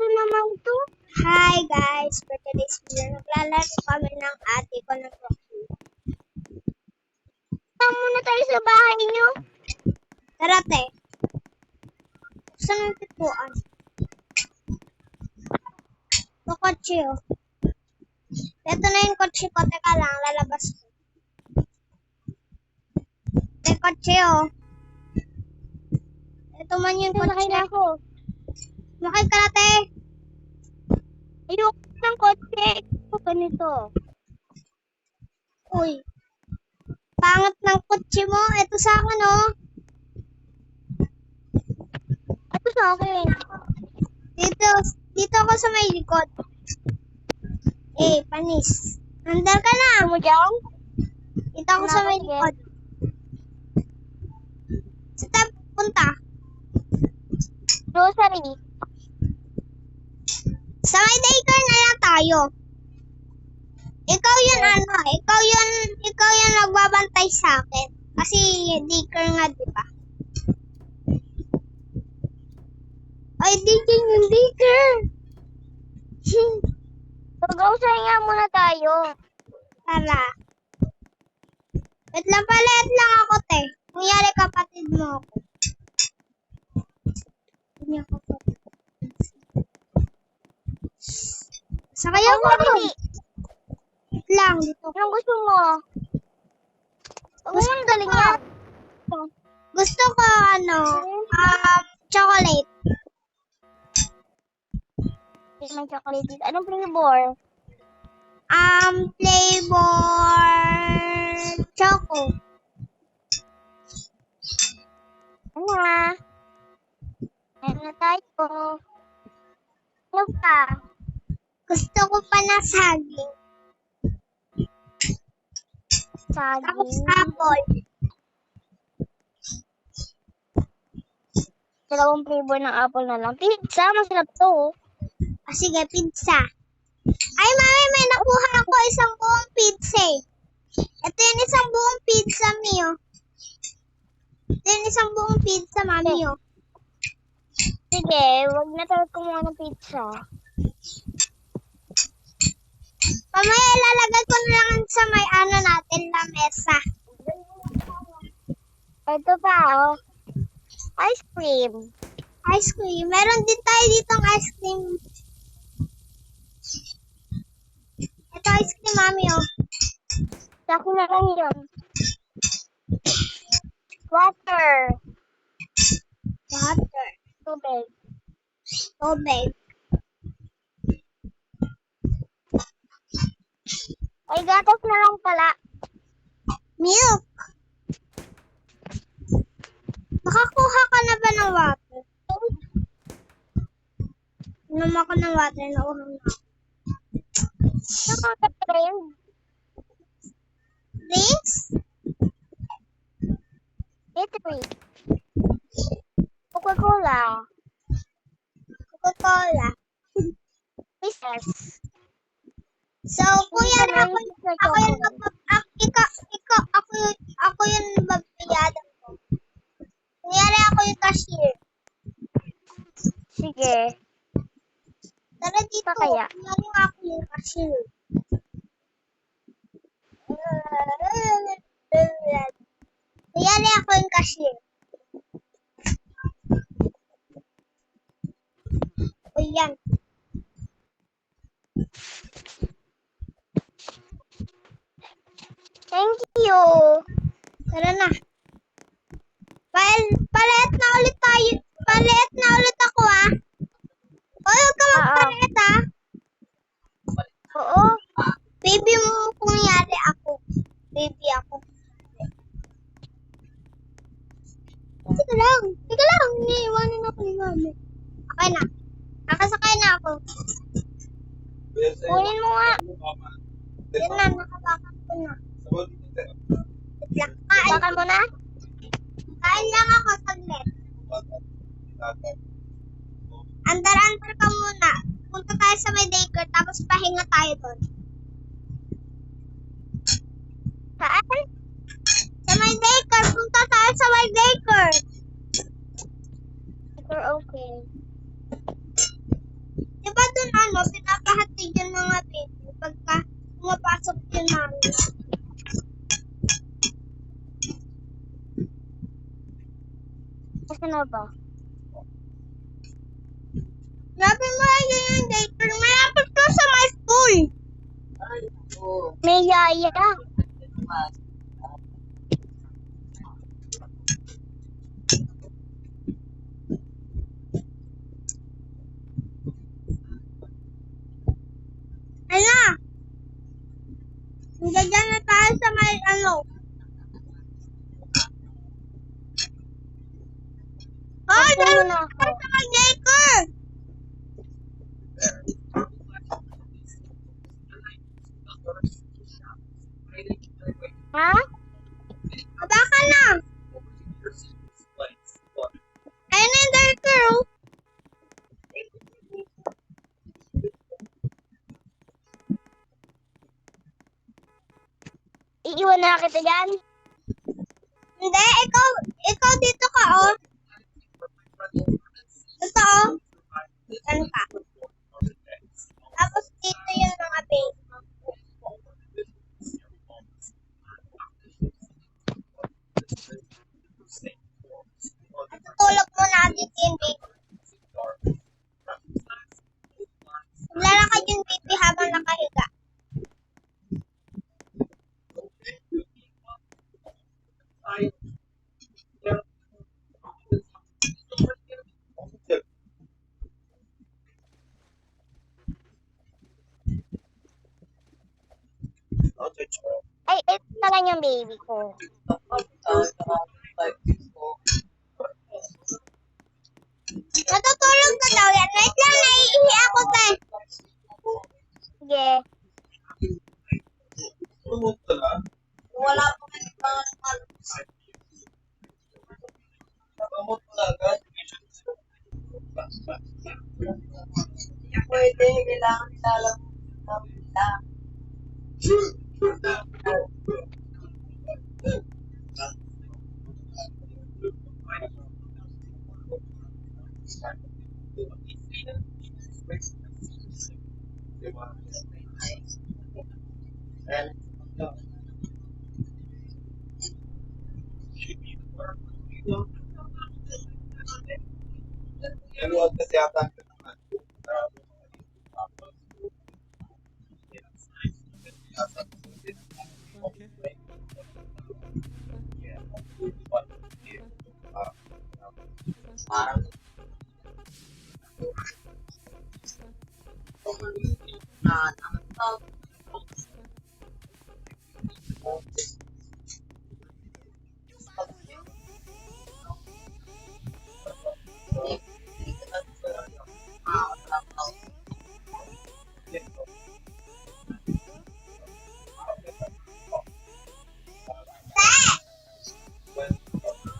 aso naman to. Hi guys, for today's video, naglalaro kami ng ate ko ng Rocky. Tama muna tayo sa bahay nyo. Tara te. Saan ang tipuan? Ito kotse oh. Ito na yung kotse ko. Teka lang, lalabas ko. Ito kotse oh. Ito man yung kotse. Sakay na ako. Makay ka na te. Ayoko ng kotse. Ito ganito. Uy. Pangat ng kotse mo. Ito sa akin oh. Ito sa akin. Dito ako sa may likod. Panis. Andar ka na. Ano mo dyan? Dito ako sa may Sige. likod. Sa punta. Grocery. Sa may daycare na lang tayo. Ikaw yun nagbabantay sa akin. Kasi daycare nga, di ba? Ay, di dyan yung daycare. So, grocery nga muna tayo. Tara. Wait lang, palit lang ako, te. Kunyari kapatid mo ako. Hindi ako kapatid. Sakay ako. Dali. Wait lang, dito. Anong gusto mo? Huwag mo muna dali nga. Gusto ko, chocolate. May chocolate dito. Anong flavor? Flavor choco. Ano nga? Meron na tayo. Ano pa? Gusto ko pa na saging. Tapos Saging. apple. Dalawang flavor ng apple na lang. Pizza, masarap to. Sige, pizza. Ay, mami, may nakuha ako isang buong pizza eh. Ito yung isang buong pizza, Mio. Ito yung isang buong pizza, mami, oh. Sige, wag na tayo kumuha ng pizza. Mamaya ilalagay ko na lang sa may natin na mesa. Ito pa, oh. Ice cream. Ice cream. Meron din tayo ditong ice cream. Ito ice cream, mami, oh. Sa akin na lang yun. Water. Water. Tubig. Tubig. Ay, gatas na lang pala. Milk. Nakakuha ka na ba ng water? Inom ako ng water na ulang na. Nakaka-train. Drinks? Gatorade. Coca-Cola. Coca-Cola. Kisses. So, kuya, ako yung babayaran ko. Kunyari ako yung cashier. Sige. Tara dito. Pa kaya? Kunyari nga ako yung cashier. Kunyari ako yung cashier. O yan. Thank you. Tara na. Palit na ulit tayo. Palit na ulit ako ah. Oy, huwag ka magpalit ah. Oo. Baby mo kunyari ako. Baby ako. Teka lang. Iniiwanan ako ni mami. Okay na. Nakasakay na ako. Kunin mo nga. Yun na, nakabakan ko na. Wait lang. Baka mo na. Kain lang ako saglit. Andar-andar ka muna. Punta tayo sa may daycare, tapos pahinga tayo doon. Saan? Sa may daycare, punta tayo sa may daycare. Super okay. mo, pinapahatid yung mga baby pagka pumapasok yung mami. Kasi na ba? Sabi mo yun yung daycare. Malapit to sa my school. May yaya. Ano? Nandiyan na tayo sa may ano. Oh, Kasi dyan mo na na tayo ako. sa may daycare. Ha? Aba ka na. Ayun na yung daycare. Oh. Iiwan na kita dyan? Hindi, ikaw dito ka, oh. Ito, oh. Ano ka? Tapos dito yung mga baby. Natutulog mo natin yung baby. Maglalakad yung baby habang nakahiga. Ay, ito na lang yung baby ko. Natutulog na daw yan. Wait lang, naiihi ako, te. Sige. Wala po kasi mga pwede, kailangan ilalang nila.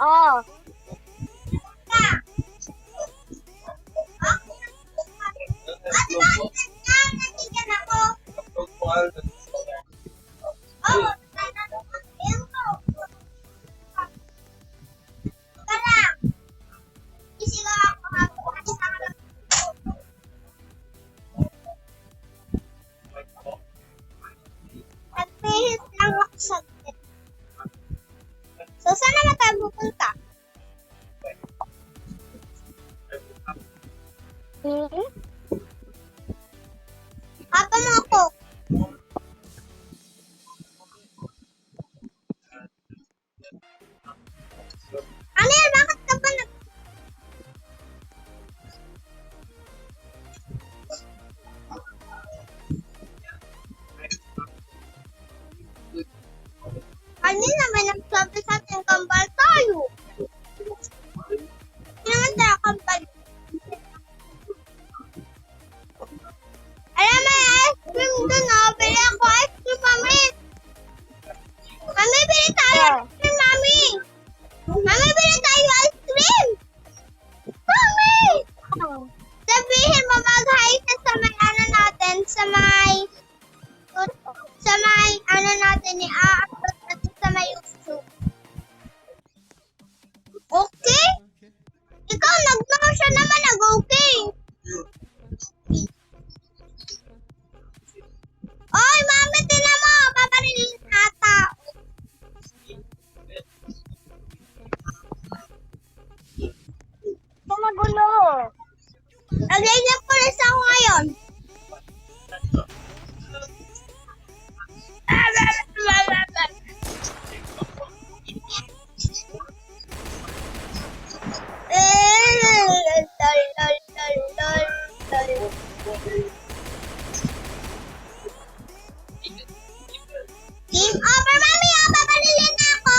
Oh. Nagpihit lang ako saglit. So, saan naman tayo pupunta? Hmm? Hapa mo ako. Ano yan? Bakit ka ba nag... Kanina may nagsabi sa atin kambal tayo. Hindi naman tayo kambal. Alam mo yung ice cream dun, oh. Bili ako ice cream, mami. Mami, bili tayo ice cream, mami. Mami, bili tayo ice cream. Mami! Sabihin mo mag-hi ka sa may ano natin, sa may ano natin, i-upload natin sa may YouTube. Okay? Ikaw, nag-no siya naman, nag-okay. Nagiging pulis ako ngayon. Game over, mami! Babalilin na ako!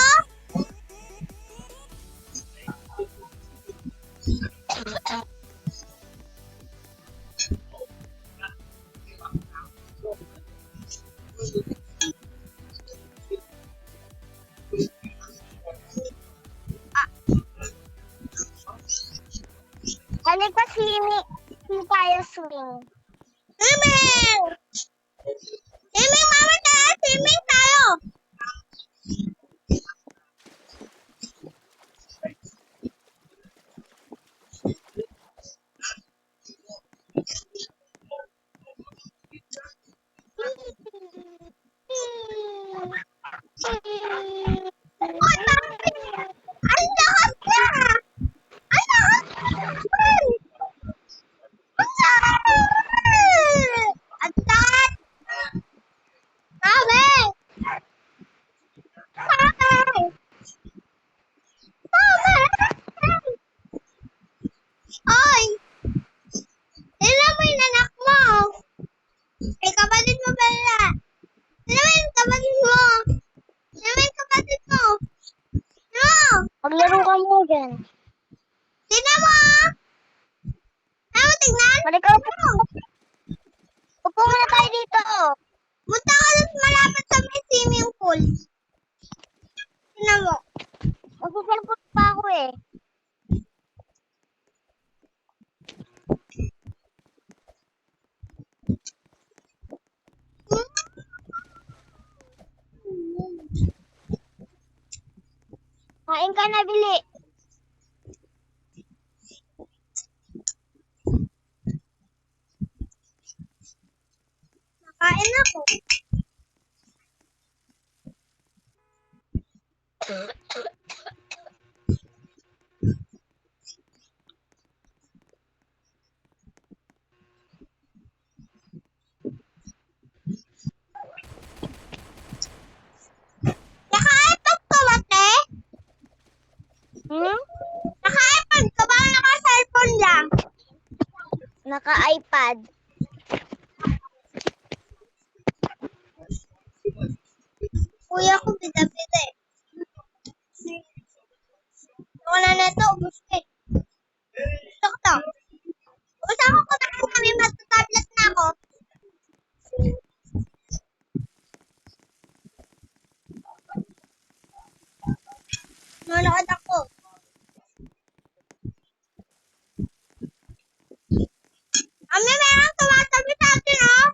Halika, swimming. Hindi tayo swing. Swimming! Swimming, mami! Tayo! Swimming tayo! Oy, bakit? Ang lakas na! Ang lakas na! Ang lakas! Ang lakas! Mami! Mami! Mami! Oy! Tignan mo yung anak mo! Eh, kapatid mo pala! Tignan mo yung kapatid mo! Tignan mo yung kapatid mo! No! Maglaro ka mo dyan. Tignan mo! Ano, tignan? Halika, upo muna tayo dito. Punta ka lang malapit sa may swimming pool. Tignan mo. Magsiselfon pa ako eh. Kain ka na, Bili. Nakain ako. Naka-iPad ka ba, te? Naka-iPad ka ba? Naka-cellphone lang? Naka-iPad. Kuya ko, bida-bida eh. Wala na ito, ubus ko eh. Gusto ko to. Gusto ko kumain kami, magta-tablet na ako. Nanonood ako. Ami, meron tumatabi sa atin, oh.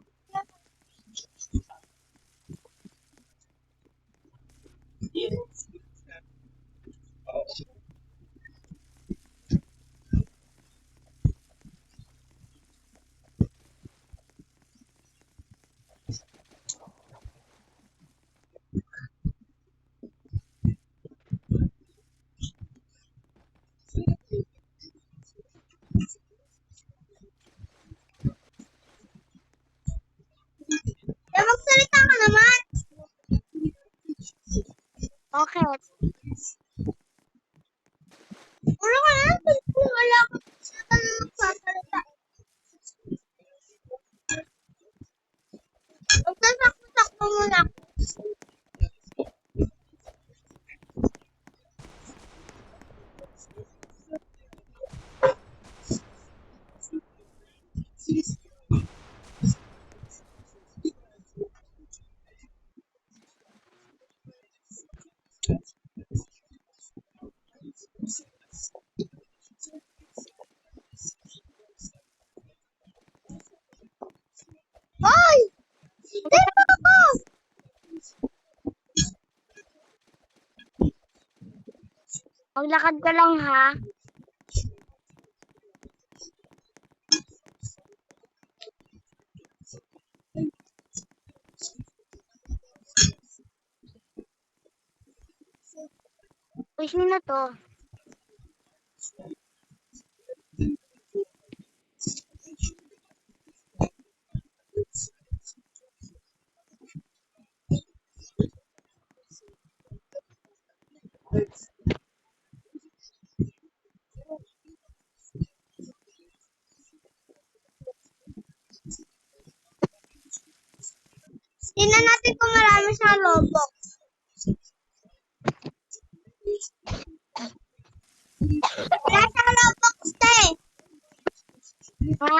Kaya magsalita ka naman. Okay. Puro ka na, kung wala ka sila ka na magsasalita. Magsasakto-sakto muna ako. Hoy! Dito ako! Maglakad ka lang ha. Push mo na to. mo sa Roblox. Wala siyang Roblox, te. Ha?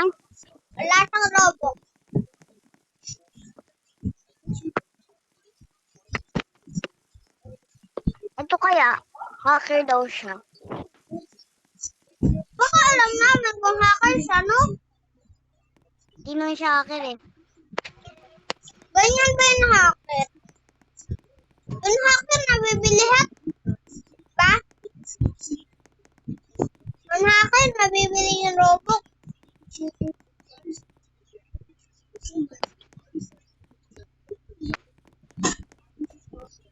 Wala siyang Roblox. Ito kaya, hacker daw siya. Baka alam namin kung hacker siya, no? Hindi naman siya hacker eh. Ganyan ba yung hacker? Yung hacker nabibili ba? Yung hacker nabibili yung Roblox.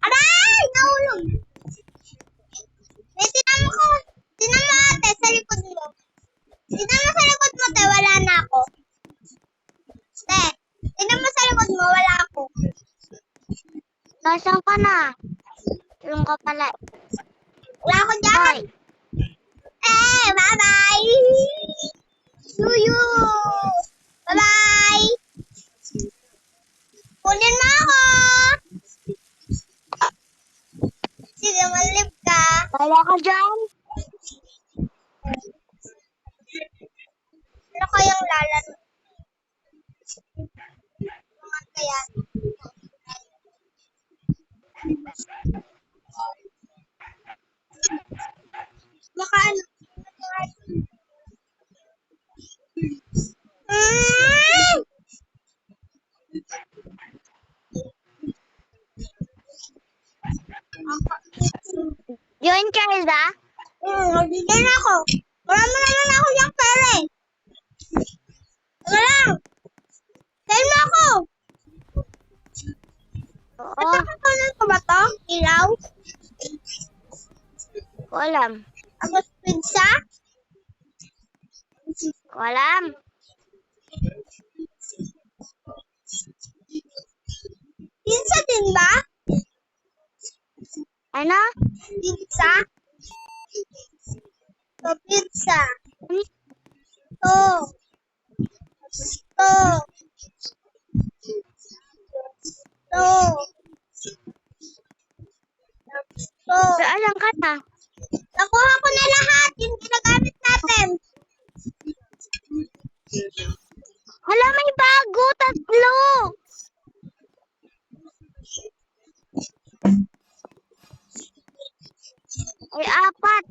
Aray! Nahulog! Eh, tinan mo ate, sa likod mo. Tinan mo sa likod mo, te, wala na ako. Te, tinan mo sa likod mo, wala ako. Nasaan ka na? Tulong ka pala. Wala ako dyan. Hoy, Eh, bye-bye! Yuyu! Bye-bye! Kunin mo ako! Sige, malip ka. wala ka dyan? Ano kayang lalaro? Naman kaya? Baka ano? Mm! Join Charles Nagigil ako. Wala mo naman ako yung pera eh. Wala lang. Send mo ako. Oo, Nagkakakunan ko ba to? Ilaw? ko alam. Tapos pizza? Ko alam. Pizza din ba? Ano? Pizza? To pizza. Ano? To. To. To. To. Alam ka na. Nakuha ko na lahat yung ginagamit natin. Hala, may bago. 3. Ay, 4.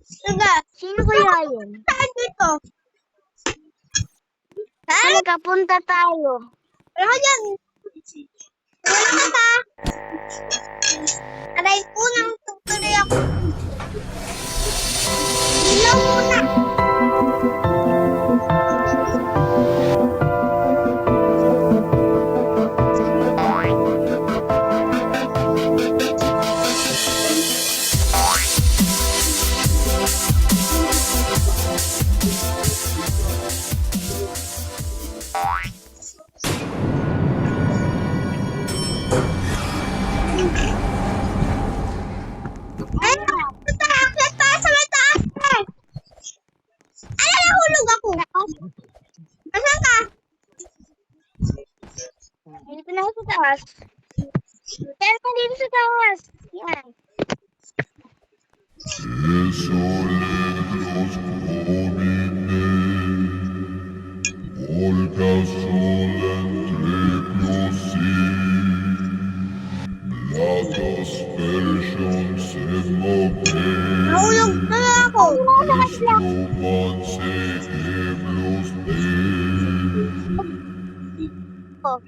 Sige. Sino kaya yun? Saan dito? Ha? Nagkapunta tayo. Wala ka dyan. Wala ka ta. Aray ko nang tutuloy ako. Ilaw muna. Ay, akit pa sa may taas eh. Ay, nahulog ako. Nasaan ka? Dito na ako sa taas. Pero ka dito sa taas. Yan. Volca sol entre Blad aspersions Nahulog na ako. Romanse eblos Oh.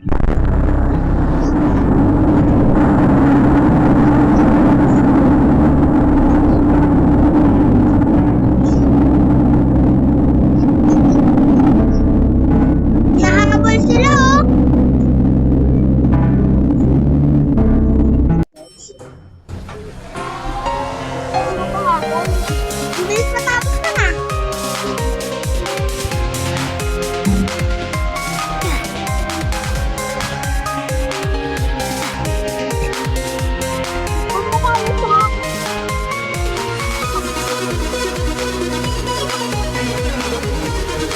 Nahabol sila oh. Ang bilis matapos ka na.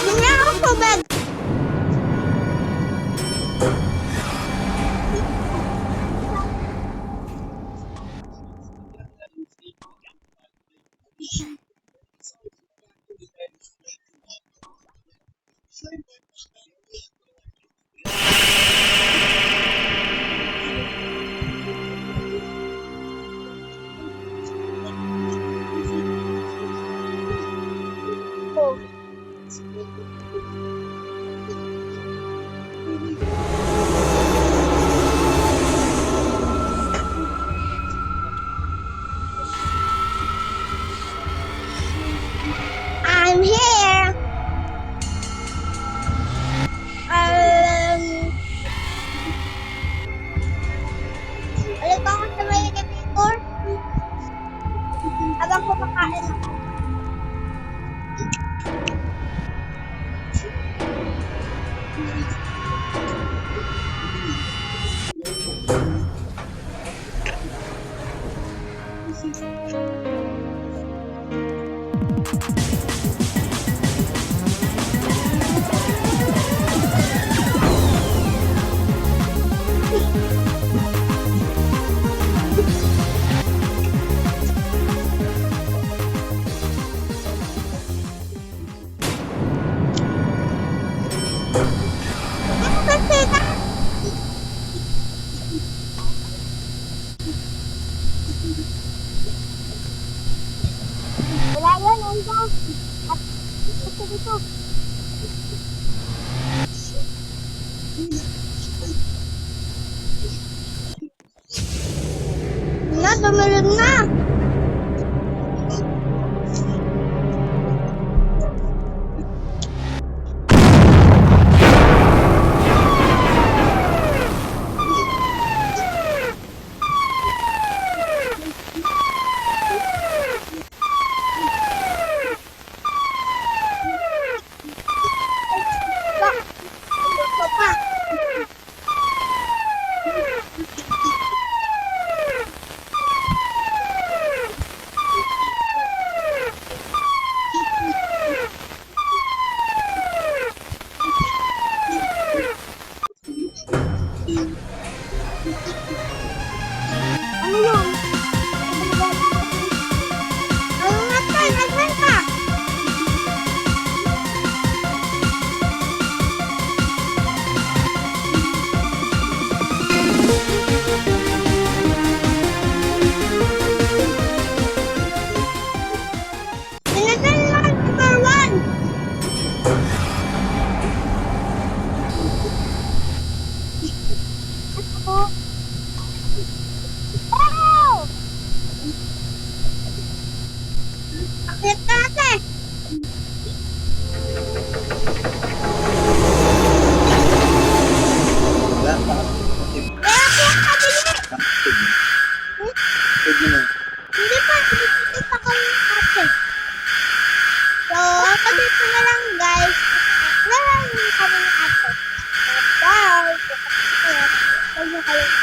Hindi ako tubig. Oh. I'm here. Balik ako sa may elevator. Habang kumakain ako. Wala yan, Enzo. At ito dito. Na, dumilim na. Ito pa. Ano yun? Ano nga to? Nasaan ka? Sinatan lang number 1. Ako. Oh! Akit ka natin. Wala pa. Kaya ako ang kabili. Pwede na. Hindi pa, hindi pa kami ate. So, dito na lang guys. Wala lang kami ate. Bye! Huwag niyo kayong